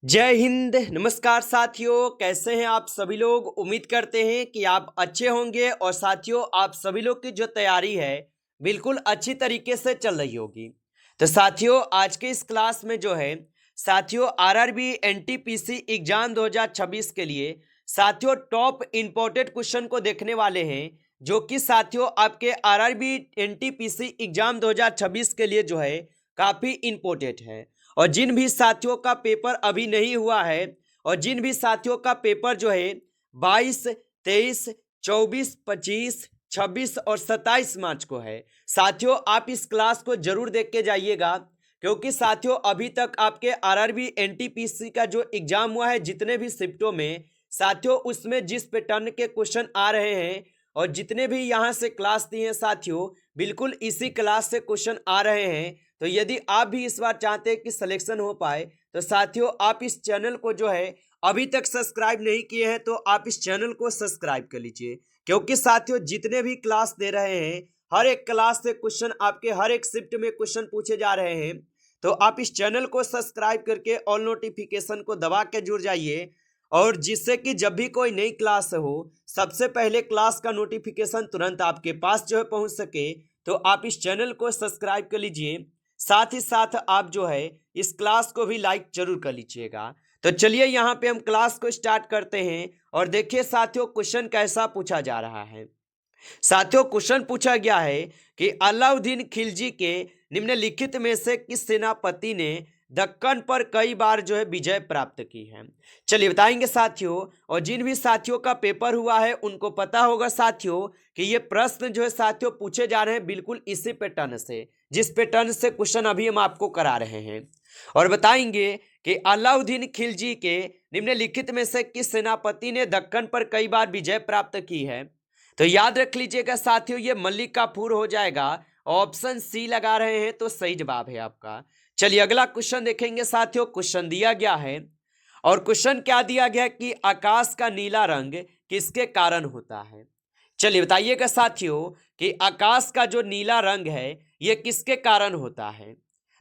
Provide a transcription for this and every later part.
जय हिंद। नमस्कार साथियों, कैसे हैं आप सभी लोग। उम्मीद करते हैं कि आप अच्छे होंगे और साथियों आप सभी लोग की जो तैयारी है बिल्कुल अच्छी तरीके से चल रही होगी। तो साथियों आज के इस क्लास में जो है साथियों आरआरबी एनटीपीसी एग्जाम 2026 के लिए साथियों टॉप इंपॉर्टेंट क्वेश्चन को देखने वाले हैं, जो कि साथियों आपके आरआरबी एनटीपीसी एग्जाम 2026 के लिए जो है काफी इंपॉर्टेंट है। और जिन भी साथियों का पेपर अभी नहीं हुआ है और जिन भी साथियों का पेपर जो है 22, 23, 24, 25, 26 और 27 मार्च को है, साथियों आप इस क्लास को जरूर देख के जाइएगा, क्योंकि साथियों अभी तक आपके आरआरबी एनटीपीसी का जो एग्जाम हुआ है जितने भी शिफ्टों में साथियों उसमें जिस पैटर्न के क्वेश्चन आ रहे हैं और जितने भी यहाँ से क्लास दिए हैं साथियों बिल्कुल इसी क्लास से क्वेश्चन आ रहे हैं। तो यदि आप भी इस बार चाहते हैं कि सिलेक्शन हो पाए तो साथियों आप इस चैनल को जो है अभी तक सब्सक्राइब नहीं किए हैं तो आप इस चैनल को सब्सक्राइब कर लीजिए, क्योंकि साथियों जितने भी क्लास दे रहे हैं हर एक क्लास से क्वेश्चन आपके हर एक शिफ्ट में क्वेश्चन पूछे जा रहे हैं। तो आप इस चैनल को सब्सक्राइब करके ऑल नोटिफिकेशन को दबा के जुड़ जाइए, और जिससे कि जब भी कोई नई क्लास हो सबसे पहले क्लास का नोटिफिकेशन तुरंत आपके पास जो है पहुंच सके। तो आप इस चैनल को सब्सक्राइब कर लीजिए, साथ ही साथ आप जो है इस क्लास को भी लाइक जरूर कर लीजिएगा। तो चलिए यहाँ पे हम क्लास को स्टार्ट करते हैं और देखिए साथियों क्वेश्चन कैसा पूछा जा रहा है। साथियों क्वेश्चन पूछा गया है कि अलाउद्दीन खिलजी के निम्नलिखित में से किस सेनापति ने दक्कन पर कई बार जो है विजय प्राप्त की है। चलिए बताएंगे साथियों, और जिन भी साथियों का पेपर हुआ है उनको पता होगा साथियों कि ये प्रश्न जो है साथियों पूछे जा रहे हैं बिल्कुल इसी पैटर्न से, जिस पैटर्न से क्वेश्चन अभी हम आपको करा रहे हैं। और बताएंगे कि अलाउद्दीन खिलजी के निम्नलिखित में से किस सेनापति ने दक्कन पर कई बार विजय प्राप्त की है। तो याद रख लीजिएगा साथियों ये मल्लिक काफूर हो जाएगा, ऑप्शन सी लगा रहे हैं तो सही जवाब है आपका। चलिए अगला क्वेश्चन देखेंगे साथियों। क्वेश्चन दिया गया है और क्वेश्चन क्या दिया गया कि आकाश का नीला रंग किसके कारण होता है। चलिए बताइएगा साथियों कि आकाश का जो नीला रंग है ये किसके कारण होता है।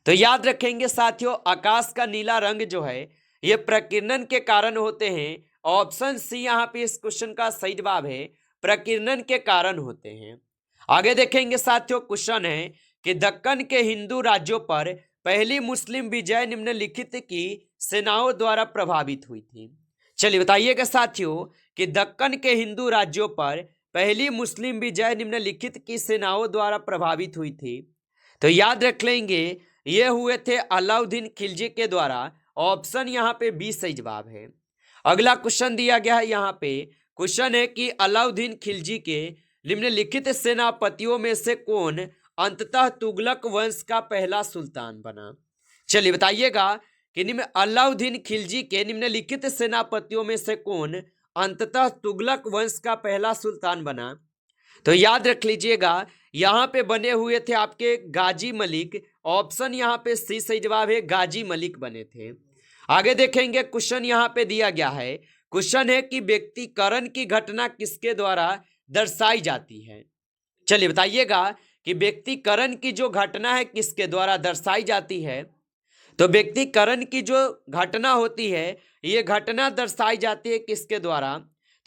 तो याद रखेंगे साथियों आकाश का नीला रंग जो है ये प्रकीर्णन के कारण होते हैं। ऑप्शन सी यहाँ पे इस क्वेश्चन का सही जवाब है, प्रकीर्णन के कारण होते हैं। आगे देखेंगे साथियों क्वेश्चन है कि दक्कन के हिंदू राज्यों पर पहली मुस्लिम विजय निम्नलिखित की सेनाओं द्वारा प्रभावित हुई थी। चलिए बताइएगा साथियों कि दक्कन के हिंदू राज्यों पर पहली मुस्लिम विजय निम्नलिखित की सेनाओं द्वारा प्रभावित हुई थी। तो याद रख लेंगे ये हुए थे अलाउद्दीन खिलजी के द्वारा। ऑप्शन यहाँ पे बी सही जवाब है। अगला क्वेश्चन दिया गया है यहाँ पे, क्वेश्चन है कि अलाउद्दीन खिलजी के निम्नलिखित सेनापतियों में से कौन अंततः तुगलक वंश का पहला सुल्तान बना। चलिए बताइएगा कि अलाउद्दीन खिलजी के निम्नलिखित सेनापतियों में से कौन अंततः तुगलक वंश का पहला सुल्तान बना। तो याद रख लीजिएगा यहाँ पे बने हुए थे आपके गाजी मलिक। ऑप्शन यहाँ पे सी सही जवाब है, गाजी मलिक बने थे। आगे देखेंगे क्वेश्चन यहाँ पे दिया गया है, क्वेश्चन है कि व्यक्तिकरण की घटना किसके द्वारा दर्शाई जाती है। चलिए बताइएगा कि व्यक्तिकरण की जो घटना है किसके द्वारा दर्शाई जाती है। तो व्यक्तिकरण की जो घटना होती है ये घटना दर्शाई जाती है किसके द्वारा।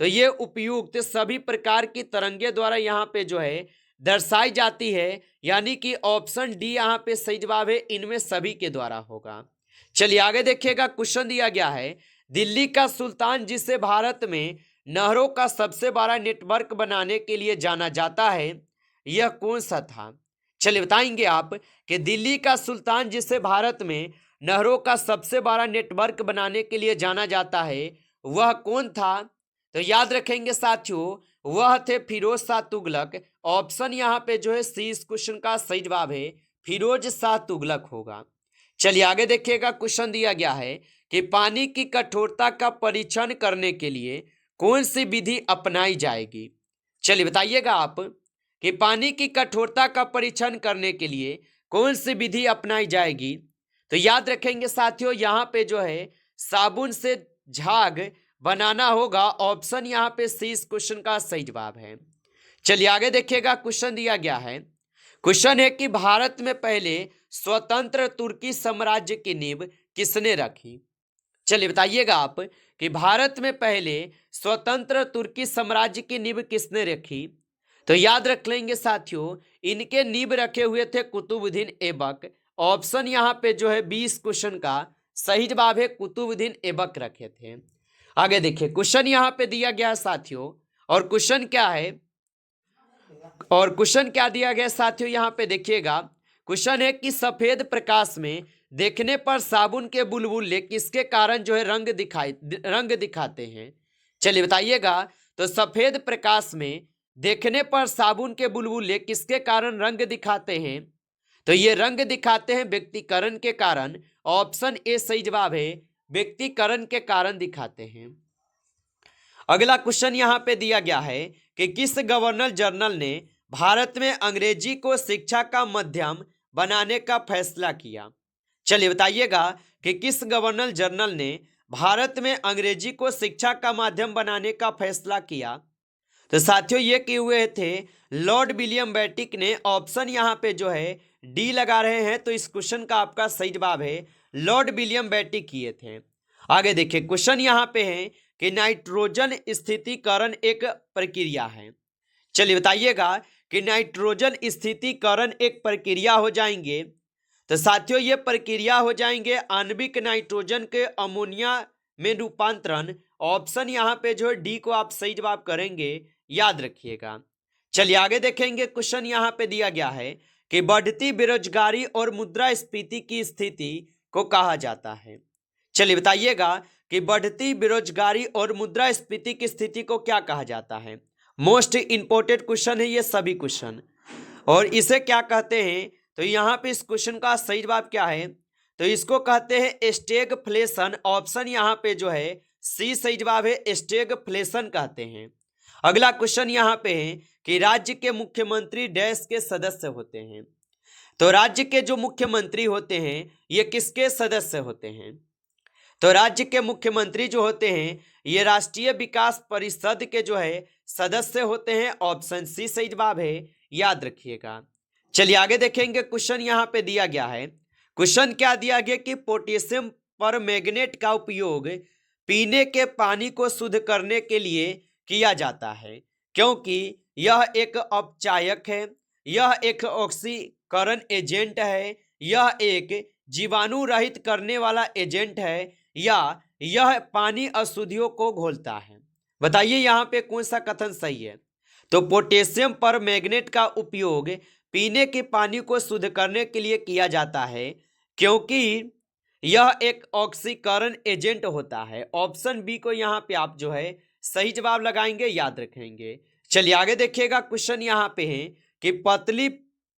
तो ये उपयुक्त सभी प्रकार की तरंगे द्वारा यहाँ पे जो है दर्शाई जाती है, यानी कि ऑप्शन डी यहाँ पे सही जवाब है, इनमें सभी के द्वारा होगा। चलिए आगे देखिएगा क्वेश्चन दिया गया है, दिल्ली का सुल्तान जिसे भारत में नहरों का सबसे बड़ा नेटवर्क बनाने के लिए जाना जाता है यह कौन सा था। चलिए बताएंगे आप कि दिल्ली का सुल्तान जिसे भारत में नहरों का सबसे बड़ा नेटवर्क बनाने के लिए जाना जाता है वह कौन था। तो याद रखेंगे साथियों वह थे फिरोज शाह तुगलक। ऑप्शन यहाँ पे जो है सी इस क्वेश्चन का सही जवाब है, फिरोज शाह तुगलक होगा। चलिए आगे देखिएगा क्वेश्चन दिया गया है कि पानी की कठोरता का परीक्षण करने के लिए कौन सी विधि अपनाई जाएगी। चलिए बताइएगा आप कि पानी की कठोरता का परीक्षण करने के लिए कौन सी विधि अपनाई जाएगी। तो याद रखेंगे साथियों यहाँ पे जो है साबुन से झाग बनाना होगा। ऑप्शन यहाँ पे सी इस क्वेश्चन का सही जवाब है। चलिए आगे देखिएगा क्वेश्चन दिया गया है, क्वेश्चन है कि भारत में पहले स्वतंत्र तुर्की साम्राज्य की नींव किसने रखी। चलिए बताइएगा आप कि भारत में पहले स्वतंत्र तुर्की साम्राज्य की नींव किसने रखी? तो याद रख लेंगे साथियों, इनके नींव रखे हुए थे कुतुबुद्दीन ऐबक। ऑप्शन यहाँ पे जो है 20 क्वेश्चन का सही जवाब है कुतुबुद्दीन ऐबक रखे थे। आगे देखिए क्वेश्चन यहाँ पे दिया गया है साथियों, और क्वेश्चन क्या है, और क्वेश्चन क्या दिया गया साथियों, यहाँ पे देखिएगा क्वेश्चन है कि सफेद प्रकाश में देखने पर साबुन के बुलबुले किसके कारण जो है रंग दिखाते हैं? चलिए बताइएगा। तो सफेद प्रकाश में देखने पर साबुन के बुलबुले किसके कारण रंग दिखाते हैं? तो ये रंग दिखाते हैं व्यक्तिकरण के कारण। ऑप्शन ए सही जवाब है, व्यक्तिकरण के कारण दिखाते हैं। अगला क्वेश्चन यहाँ पे दिया गया है कि किस गवर्नर जनरल ने भारत में अंग्रेजी को शिक्षा का माध्यम बनाने का फैसला किया? चलिए बताइएगा कि किस गवर्नर जनरल ने भारत में अंग्रेजी को शिक्षा का माध्यम बनाने का फैसला किया? तो साथियों ये किए हुए थे लॉर्ड विलियम बेंटिक ने। ऑप्शन यहाँ पे जो है डी लगा रहे हैं, तो इस क्वेश्चन का आपका सही जवाब है लॉर्ड विलियम बेंटिक किए थे। आगे देखिए क्वेश्चन यहाँ पे है कि नाइट्रोजन स्थिरीकरण एक प्रक्रिया है। चलिए बताइएगा कि नाइट्रोजन स्थिरीकरण एक प्रक्रिया हो जाएंगे। तो साथियों ये प्रक्रिया हो जाएंगे आणविक नाइट्रोजन के अमोनिया में रूपांतरण। ऑप्शन यहाँ पे जो है डी को आप सही जवाब करेंगे, याद रखिएगा। चलिए आगे देखेंगे क्वेश्चन यहाँ पे दिया गया है कि बढ़ती बेरोजगारी और मुद्रास्फीति की स्थिति को कहा जाता है। चलिए बताइएगा कि बढ़ती बेरोजगारी और मुद्रास्फीति की स्थिति को क्या कहा जाता है? मोस्ट इंपोर्टेंट क्वेश्चन है ये सभी क्वेश्चन, और इसे क्या कहते हैं? तो यहाँ पे इस क्वेश्चन का सही जवाब क्या है? तो इसको कहते हैं स्टैगफ्लेशन। ऑप्शन यहाँ पे जो है सी सही जवाब है, स्टैगफ्लेशन कहते हैं। अगला क्वेश्चन यहाँ पे है कि राज्य के मुख्यमंत्री डैश के सदस्य होते हैं। तो राज्य के जो मुख्यमंत्री होते हैं ये किसके सदस्य होते हैं? तो राज्य के मुख्यमंत्री जो होते हैं ये राष्ट्रीय विकास परिषद के जो है सदस्य होते हैं। ऑप्शन सी सही जवाब है, याद रखिएगा। चलिए आगे देखेंगे क्वेश्चन यहाँ पे दिया गया है। क्वेश्चन क्या दिया गया कि पोटेशियम परमैंगनेट का उपयोग पीने के पानी को शुद्ध करने के लिए किया जाता है, क्योंकि यह एक अपचायक है, यह एक ऑक्सीकरण एजेंट है, यह एक जीवाणु रहित करने वाला एजेंट है, या यह पानी अशुद्धियों को घोलता है? बताइए यहाँ पे कौन सा कथन सही है? तो पोटेशियम परमैंगनेट का उपयोग पीने के पानी को शुद्ध करने के लिए किया जाता है, क्योंकि यह एक ऑक्सीकरण एजेंट होता है। ऑप्शन बी को यहाँ पे आप जो है सही जवाब लगाएंगे, याद रखेंगे। चलिए आगे देखिएगा क्वेश्चन यहाँ पे है कि पतली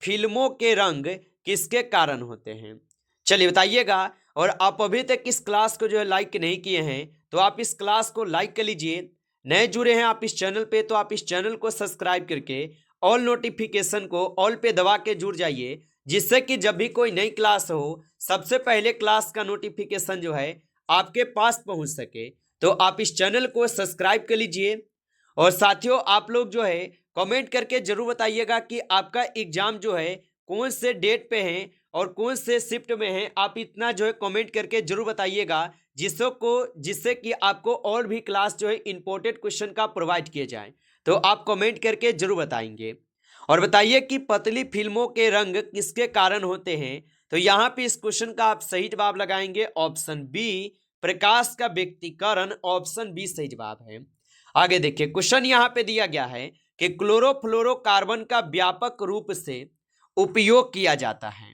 फिल्मों के रंग किसके कारण होते हैं? चलिए बताइएगा। और आप अभी तक इस क्लास को जो है लाइक नहीं किए हैं तो आप इस क्लास को लाइक कर लीजिए। नए जुड़े हैं आप इस चैनल पे तो आप इस चैनल को सब्सक्राइब करके ऑल नोटिफिकेशन को ऑल पे दबा के जुड़ जाइए, जिससे कि जब भी कोई नई क्लास हो सबसे पहले क्लास का नोटिफिकेशन जो है आपके पास पहुंच सके। तो आप इस चैनल को सब्सक्राइब कर लीजिए। और साथियों आप लोग जो है कमेंट करके जरूर बताइएगा कि आपका एग्जाम जो है कौन से डेट पे है और कौन से शिफ्ट में है। आप इतना जो है कमेंट करके जरूर बताइएगा, जिससे कि आपको और भी क्लास जो है इंपॉर्टेंट क्वेश्चन का प्रोवाइड किए जाए। तो आप कमेंट करके जरूर बताएंगे। और बताइए कि पतली फिल्मों के रंग किसके कारण होते हैं? तो यहाँ पे इस क्वेश्चन का आप सही जवाब लगाएंगे, ऑप्शन बी प्रकाश का व्यक्तिकरण। ऑप्शन बी सही जवाब है। आगे देखिए क्वेश्चन यहाँ पे दिया गया है कि क्लोरोफ्लोरोकार्बन का व्यापक रूप से उपयोग किया जाता है।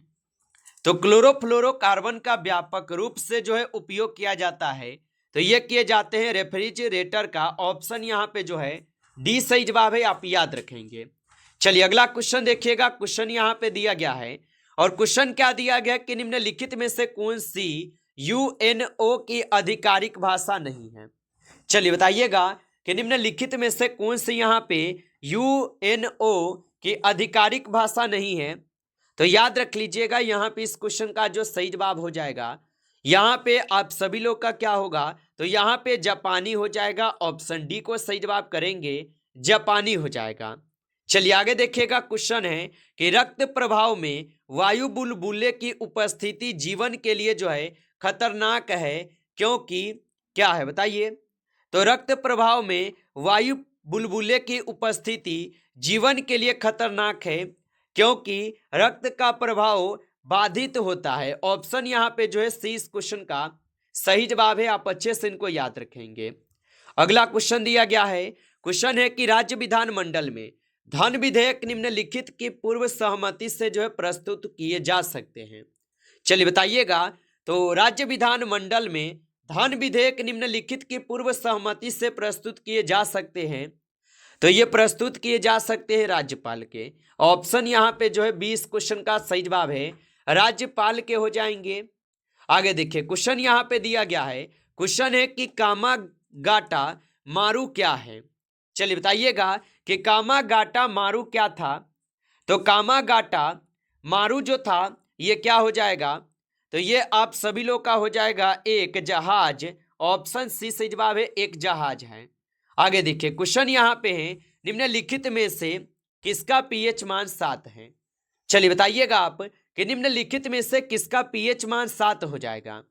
तो क्लोरोफ्लोरोकार्बन का व्यापक रूप से जो है उपयोग किया जाता है, तो ये किए जाते हैं रेफ्रिजरेटर का। ऑप्शन यहाँ पे जो है डी सही जवाब है, आप याद रखेंगे। चलिए अगला क्वेश्चन देखिएगा। क्वेश्चन यहाँ पे दिया गया है, और क्वेश्चन क्या दिया गया कि निम्नलिखित में से कौन सी यूएनओ की आधिकारिक भाषा नहीं है? चलिए बताइएगा कि निम्नलिखित में से कौन सी यहाँ पे यूएनओ की आधिकारिक भाषा नहीं है? तो याद रख लीजिएगा यहाँ पे इस क्वेश्चन का जो सही जवाब हो जाएगा, यहाँ पे आप सभी लोग का क्या होगा? तो यहाँ पे जापानी हो जाएगा। ऑप्शन डी को सही जवाब करेंगे, जापानी हो जाएगा। चलिए आगे देखिएगा क्वेश्चन है कि रक्त प्रभाव में वायु बुलबुले की उपस्थिति जीवन के लिए जो है खतरनाक है, क्योंकि क्या है बताइए। तो रक्त प्रवाह में वायु बुलबुले की उपस्थिति जीवन के लिए खतरनाक है, क्योंकि रक्त का प्रवाह बाधित होता है। ऑप्शन यहाँ पे जो है सी इस क्वेश्चन का सही जवाब है। आप अच्छे से इनको याद रखेंगे। अगला क्वेश्चन दिया गया है। क्वेश्चन है कि राज्य विधानमंडल में धन विधेयक निम्नलिखित की पूर्व सहमति से जो है प्रस्तुत किए जा सकते हैं। चलिए बताइएगा। तो राज्य विधानमंडल में धन विधेयक निम्नलिखित की पूर्व सहमति से प्रस्तुत किए जा सकते हैं। तो ये प्रस्तुत किए जा सकते हैं राज्यपाल के। ऑप्शन यहाँ पे जो है 20 क्वेश्चन का सही जवाब है राज्यपाल के हो जाएंगे। आगे देखिए क्वेश्चन यहाँ पे दिया गया है। क्वेश्चन है कि कामागाटा मारू क्या है। चलिए बताइएगा कि कामागाटा मारू क्या था। तो कामागाटा मारू जो था ये क्या हो जाएगा। तो ये आप सभी लोग का हो जाएगा एक जहाज। ऑप्शन सी सही जवाब है, एक जहाज है। आगे देखिए क्वेश्चन यहाँ पे है निम्नलिखित में से किसका पीएच मान 7 है। चलिए बताइएगा आप कि निम्नलिखित में से किसका पीएच मान 7 हो जाएगा।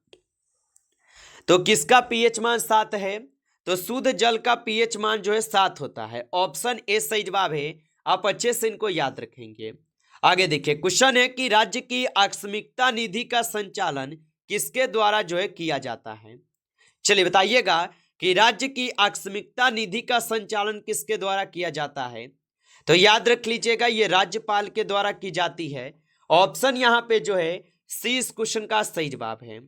तो किसका पीएच मान 7 है। तो शुद्ध जल का पीएच मान जो है 7 होता है। ऑप्शन ए सही जवाब है। आप अच्छे से इनको याद रखेंगे। आगे देखिए क्वेश्चन है कि राज्य की आकस्मिकता निधि का संचालन किसके द्वारा जो है किया जाता है। चलिए बताइएगा कि राज्य की आकस्मिकता निधि का संचालन किसके द्वारा किया जाता है। तो याद रख लीजिएगा ये राज्यपाल के द्वारा की जाती है। ऑप्शन यहाँ पे जो है सी इस क्वेश्चन का सही जवाब है।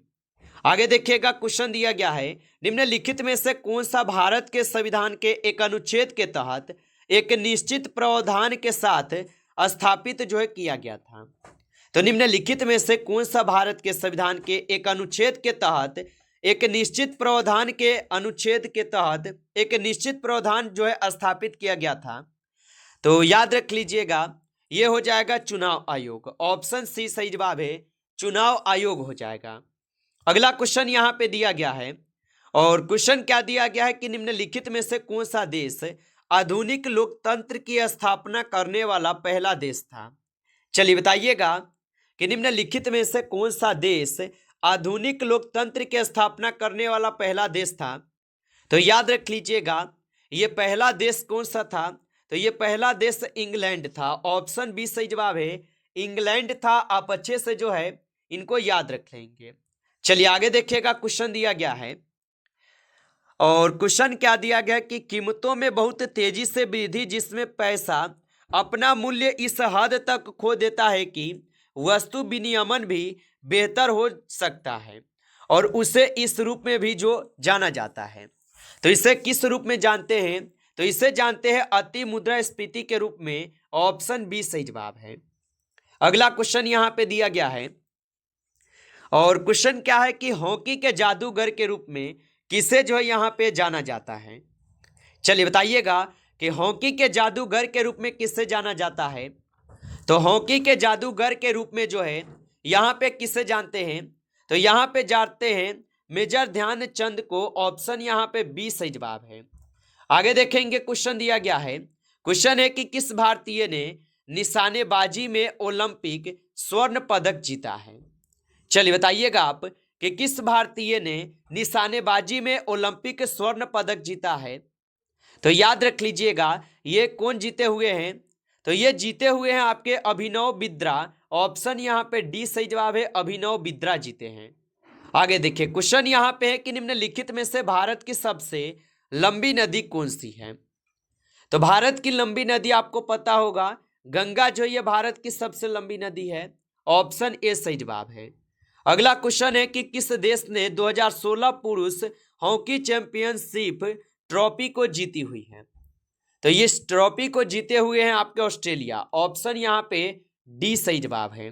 आगे देखिएगा क्वेश्चन दिया गया है निम्नलिखित में से कौन सा भारत के संविधान के एक अनुच्छेद के तहत एक निश्चित प्रावधान के साथ स्थापित जो है किया गया था। तो निम्नलिखित में से कौन सा भारत के संविधान के एक अनुच्छेद के तहत एक निश्चित प्रावधान के अनुच्छेद के तहत एक निश्चित प्रावधान जो है स्थापित किया गया था। तो याद रख लीजिएगा ये हो जाएगा चुनाव आयोग। ऑप्शन सी सही जवाब है, चुनाव आयोग हो जाएगा। अगला क्वेश्चन यहाँ पे दिया गया है और क्वेश्चन क्या दिया गया है कि निम्नलिखित में से कौन सा देश आधुनिक लोकतंत्र की स्थापना करने वाला पहला देश था। चलिए बताइएगा कि निम्नलिखित में से कौन सा देश आधुनिक लोकतंत्र की स्थापना करने वाला पहला देश था। तो याद रख लीजिएगा ये पहला देश कौन सा था। तो ये पहला देश इंग्लैंड था। ऑप्शन बी सही जवाब है, इंग्लैंड था। आप अच्छे से जो है इनको याद रख लेंगे। चलिए आगे देखिएगा क्वेश्चन दिया गया है और क्वेश्चन क्या दिया गया कि कीमतों में बहुत तेजी से वृद्धि जिसमें पैसा अपना मूल्य इस हद तक खो देता है कि वस्तु विनियमन भी बेहतर हो सकता है और उसे इस रूप में भी जो जाना जाता है। तो इसे किस रूप में जानते हैं। तो इसे जानते हैं अति मुद्रास्फीति के रूप में। ऑप्शन बी सही जवाब है। अगला क्वेश्चन यहाँ पे दिया गया है और क्वेश्चन क्या है कि हॉकी के जादूगर के रूप में किसे जो है यहाँ पे जाना जाता है। चलिए बताइएगा कि हॉकी के जादूगर के रूप में किसे जाना जाता है। तो हॉकी के जादूगर के रूप में जो है यहाँ पे किसे जानते हैं। तो यहाँ पे जानते हैं मेजर ध्यानचंद को। ऑप्शन यहाँ पे बी सही जवाब है। आगे देखेंगे क्वेश्चन दिया गया है। क्वेश्चन है कि किस भारतीय ने निशानेबाजी में ओलंपिक स्वर्ण पदक जीता है। चलिए बताइएगा आप कि किस भारतीय ने निशानेबाजी में ओलंपिक स्वर्ण पदक जीता है। तो याद रख लीजिएगा ये कौन जीते हुए हैं। तो ये जीते हुए हैं आपके अभिनव बिंद्रा। ऑप्शन यहाँ पे डी सही जवाब है, अभिनव बिंद्रा जीते हैं। आगे देखिए क्वेश्चन यहाँ पे है कि निम्नलिखित में से भारत की सबसे लंबी नदी कौन सी है। तो भारत की लंबी नदी आपको पता होगा गंगा जो ये भारत की सबसे लंबी नदी है। ऑप्शन ए सही जवाब है। अगला क्वेश्चन है कि किस देश ने 2016 पुरुष हॉकी चैंपियनशिप ट्रॉफी को जीती हुई है। तो ये ट्रॉफी को जीते हुए हैं आपके ऑस्ट्रेलिया। ऑप्शन यहाँ पे डी सही जवाब है।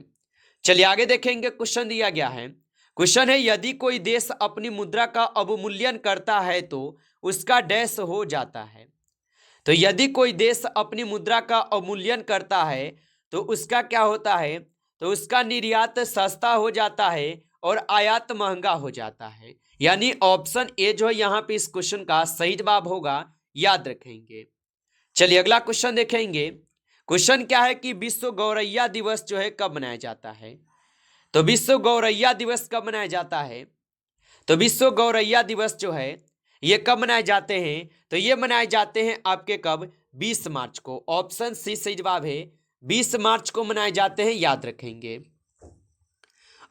चलिए आगे देखेंगे क्वेश्चन दिया गया है। क्वेश्चन है यदि कोई देश अपनी मुद्रा का अवमूल्यन करता है तो उसका डैश हो जाता है। तो यदि कोई देश अपनी मुद्रा का अवमूल्यन करता है तो उसका क्या होता है। तो उसका निर्यात सस्ता हो जाता है और आयात महंगा हो जाता है। यानी ऑप्शन ए जो है यहाँ पे इस क्वेश्चन का सही जवाब होगा, याद रखेंगे। चलिए अगला क्वेश्चन देखेंगे। क्वेश्चन क्या है कि विश्व गौरैया दिवस जो है कब मनाया जाता है। तो विश्व गौरैया दिवस कब मनाया जाता है। तो विश्व गौरैया दिवस जो है ये कब मनाए जाते हैं? तो ये मनाए जाते हैं आपके कब? 20 मार्च को। ऑप्शन सी सही जवाब है, 20 मार्च को मनाए जाते हैं, याद रखेंगे।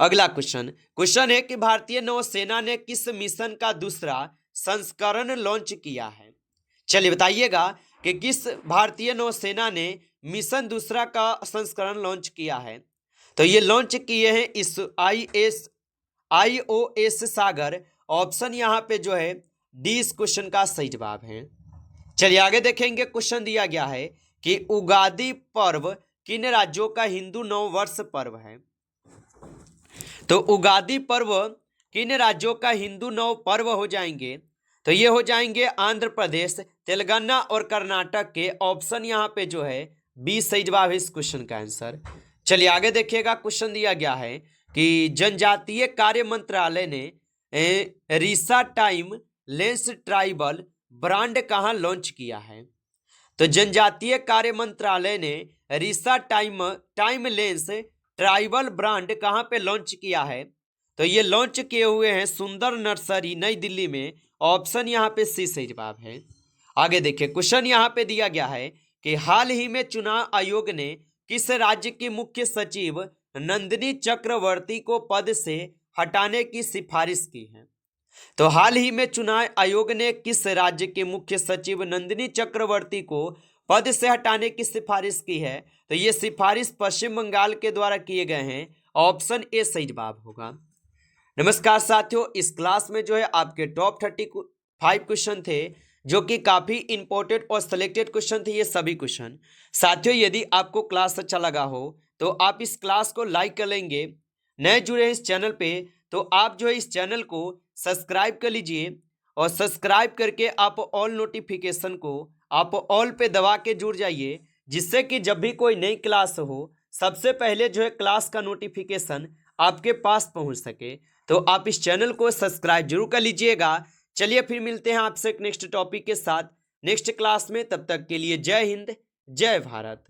अगला क्वेश्चन है कि भारतीय नौसेना ने किस मिशन का दूसरा संस्करण लॉन्च किया है? चलिए बताइएगा कि किस भारतीय नौसेना ने मिशन दूसरा का संस्करण लॉन्च किया है? तो ये लॉन्च किए हैं इस IOS सागर। ऑप्शन यहाँ पे जो है डी इस क्वेश्चन का सही जवाब है। चलिए आगे देखेंगे। क्वेश्चन दिया गया है कि उगादी पर्व किन राज्यों का हिंदू नव वर्ष पर्व है? तो उगादी पर्व किन राज्यों का हिंदू नव पर्व हो जाएंगे? तो ये हो जाएंगे आंध्र प्रदेश, तेलंगाना और कर्नाटक के। ऑप्शन यहाँ पे जो है बी सही जवाब है इस क्वेश्चन का आंसर। चलिए आगे देखिएगा। क्वेश्चन दिया गया है कि जनजातीय कार्य मंत्रालय ने रिसा टाइम लेंस ट्राइबल ब्रांड कहाँ लॉन्च किया है? तो जनजातीय कार्य मंत्रालय ने रिसा टाइम लेंस ट्राइबल ब्रांड कहाँ पे लॉन्च किया है? तो ये लॉन्च किए हुए हैं सुंदर नर्सरी, नई दिल्ली में। ऑप्शन यहाँ पे सी सही जवाब है। आगे देखिए। क्वेश्चन यहाँ पे दिया गया है कि हाल ही में चुनाव आयोग ने किस राज्य की मुख्य सचिव नंदिनी चक्रवर्ती को पद से हटाने की सिफारिश की है? तो हाल ही में चुनाव आयोग ने किस राज्य के मुख्य सचिव नंदिनी चक्रवर्ती को पद से हटाने की सिफारिश की है? तो ये सिफारिश पश्चिम बंगाल के द्वारा किए गए हैं। ऑप्शन ए सही जवाब होगा। नमस्कार साथियों, इस क्लास में जो है आपके टॉप 35 क्वेश्चन थे जो कि काफी इंपॉर्टेंट और सिलेक्टेड क्वेश्चन थे। ये सभी क्वेश्चन साथियों, यदि आपको क्लास अच्छा लगा हो तो आप इस क्लास को लाइक कर लेंगे। नए जुड़े हैं इस चैनल पे तो आप जो है इस चैनल को सब्सक्राइब कर लीजिए और सब्सक्राइब करके आप ऑल नोटिफिकेशन को आप ऑल पे दबा के जुड़ जाइए, जिससे कि जब भी कोई नई क्लास हो सबसे पहले जो है क्लास का नोटिफिकेशन आपके पास पहुंच सके। तो आप इस चैनल को सब्सक्राइब जरूर कर लीजिएगा। चलिए फिर मिलते हैं आपसे एक नेक्स्ट टॉपिक के साथ नेक्स्ट क्लास में। तब तक के लिए जय हिंद, जय भारत।